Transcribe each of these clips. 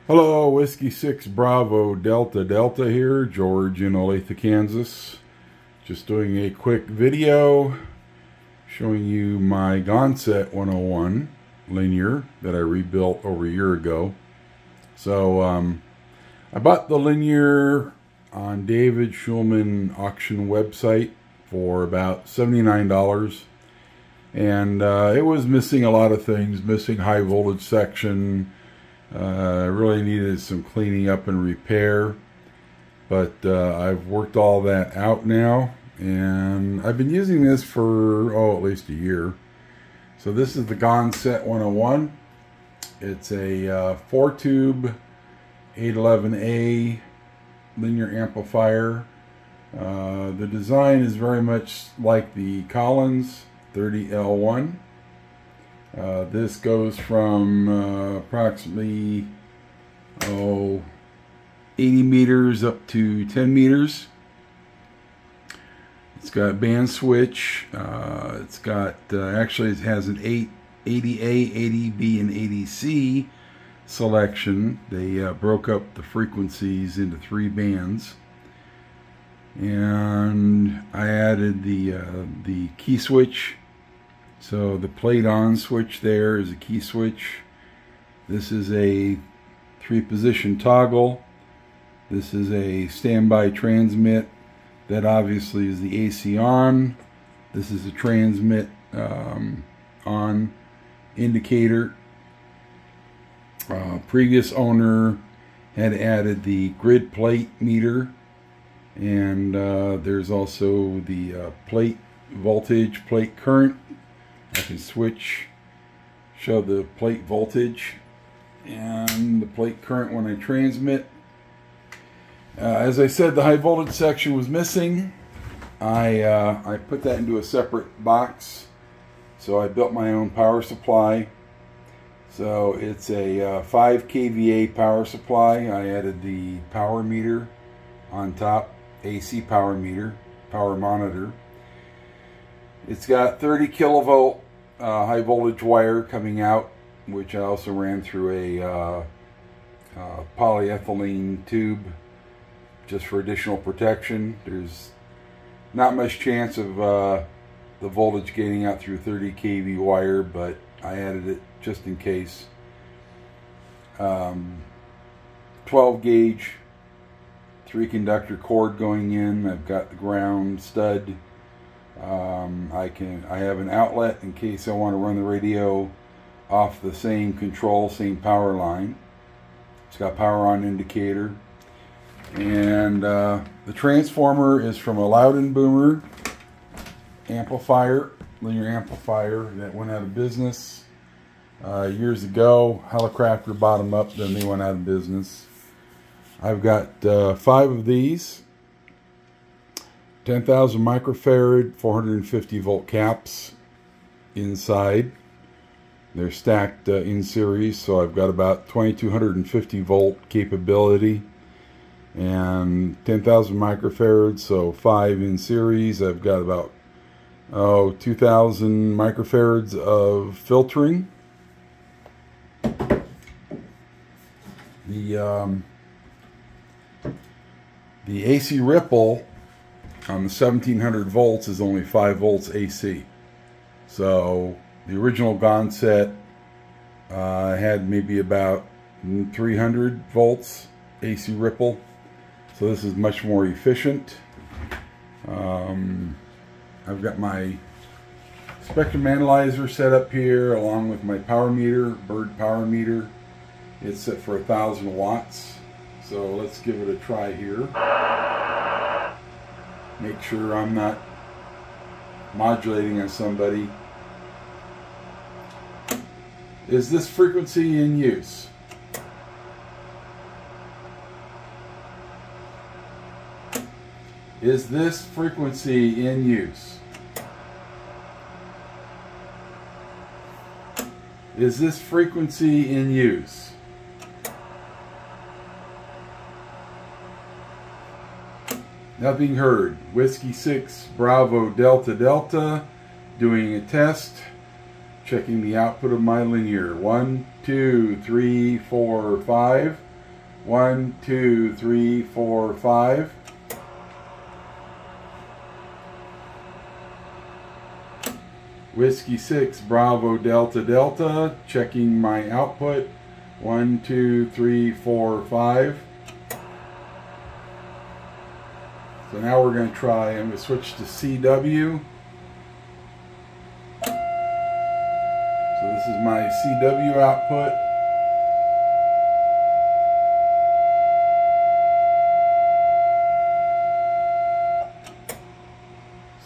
Hello, Whiskey 6 Bravo Delta Delta here, George in Olathe, Kansas. Just doing a quick video showing you my GONSET 101 linear that I rebuilt over a year ago. So I bought the linear on David Schulman auction website for about $79, and it was missing a lot of things, missing high voltage section. Really needed some cleaning up and repair, but I've worked all that out now, and I've been using this for at least a year. So this is the GONSET 101. It's a 4-tube 811A linear amplifier. The design is very much like the Collins 30L1. This goes from approximately 80 meters up to 10 meters. It's got band switch. It's got actually it has an 80A, 80B, and 80C selection. They broke up the frequencies into 3 bands, and I added the key switch. So the plate on switch there is a key switch. This is a 3-position toggle. This is a standby transmit. That obviously is the AC on. This is a transmit on indicator. Previous owner had added the grid plate meter, and there's also the plate voltage, plate current. I can show the plate voltage and the plate current when I transmit. As I said, the high voltage section was missing. I put that into a separate box, so I built my own power supply. So it's a 5 kVA power supply. I added the power meter on top, AC power meter, power monitor. It's got 30 kilovolt high voltage wire coming out, which I also ran through a polyethylene tube just for additional protection. There's not much chance of the voltage getting out through 30 kV wire, but I added it just in case. 12 gauge 3-conductor cord going in. I've got the ground stud. I have an outlet in case I want to run the radio off the same control, same power line. It's got power on indicator, and the transformer is from a Loudon Boomer amplifier, linear amplifier that went out of business years ago. Helicopter bought them up, then they went out of business. I've got 5 of these. 10,000 microfarad, 450 volt caps inside. They're stacked in series, so I've got about 2250 volt capability, and 10,000 microfarads, so 5 in series. I've got about 2,000 microfarads of filtering. The AC ripple on the 1700 volts is only 5 volts AC. So the original GONSET had maybe about 300 volts AC ripple. So this is much more efficient. I've got my spectrum analyzer set up here along with my power meter, Bird power meter. It's set for 1,000 watts. So let's give it a try here. Make sure I'm not modulating on somebody. Is this frequency in use? Is this frequency in use? Is this frequency in use? Nothing heard. Whiskey 6 Bravo Delta Delta doing a test. Checking the output of my linear. 1, 2, 3, 4, 5. 1, 2, 3, 4, 5. Whiskey 6 Bravo Delta Delta, checking my output. 1, 2, 3, 4, 5. So now we're going to try, I'm going to switch to CW. So this is my CW output.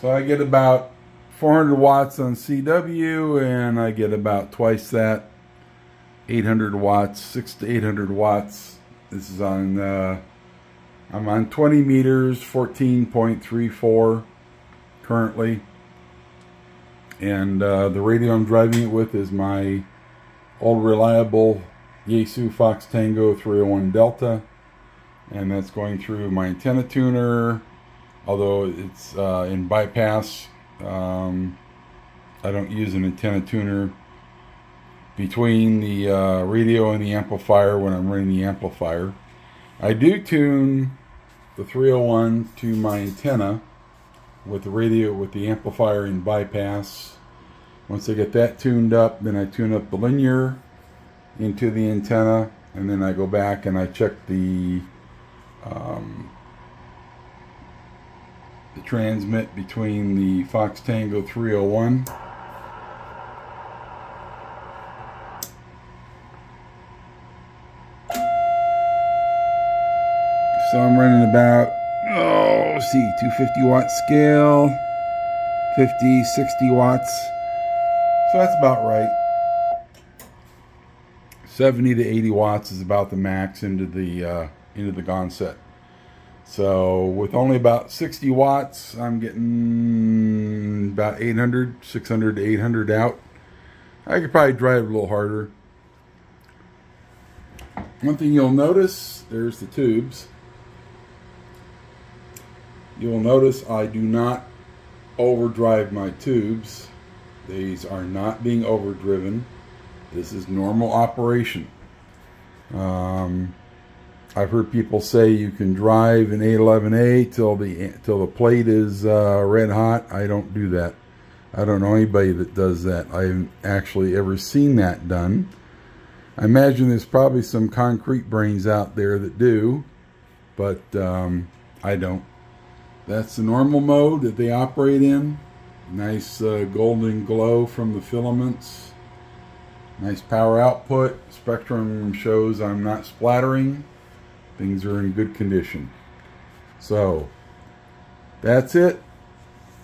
So I get about 400 watts on CW, and I get about twice that, 800 watts, 600 to 800 watts. This is on, I'm on 20 meters, 14.34 currently. And the radio I'm driving it with is my old reliable Yaesu Fox Tango 301 Delta. And that's going through my antenna tuner, although it's in bypass. I don't use an antenna tuner between the radio and the amplifier when I'm running the amplifier. I do tune the 301 to my antenna with the radio, with the amplifier in bypass. Once I get that tuned up, then I tune up the linear into the antenna, and then I go back and I check the transmit between the Fox Tango 301. So I'm running about, 250 watt scale, 50, 60 watts. So that's about right. 70 to 80 watts is about the max into the GONSET. So with only about 60 watts, I'm getting about 600 to 800 out. I could probably drive a little harder. One thing you'll notice, there's the tubes. You will notice I do not overdrive my tubes. These are not being overdriven. This is normal operation. I've heard people say you can drive an 811A till the plate is red hot. I don't do that. I don't know anybody that does that. I haven't actually ever seen that done. I imagine there's probably some concrete brains out there that do, but I don't. That's the normal mode that they operate in. Nice golden glow from the filaments. Nice power output. Spectrum shows I'm not splattering. Things are in good condition. So, that's it.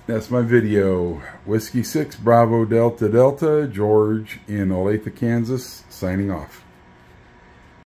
That's my video. Whiskey 6 Bravo Delta Delta, George in Olathe, Kansas, signing off.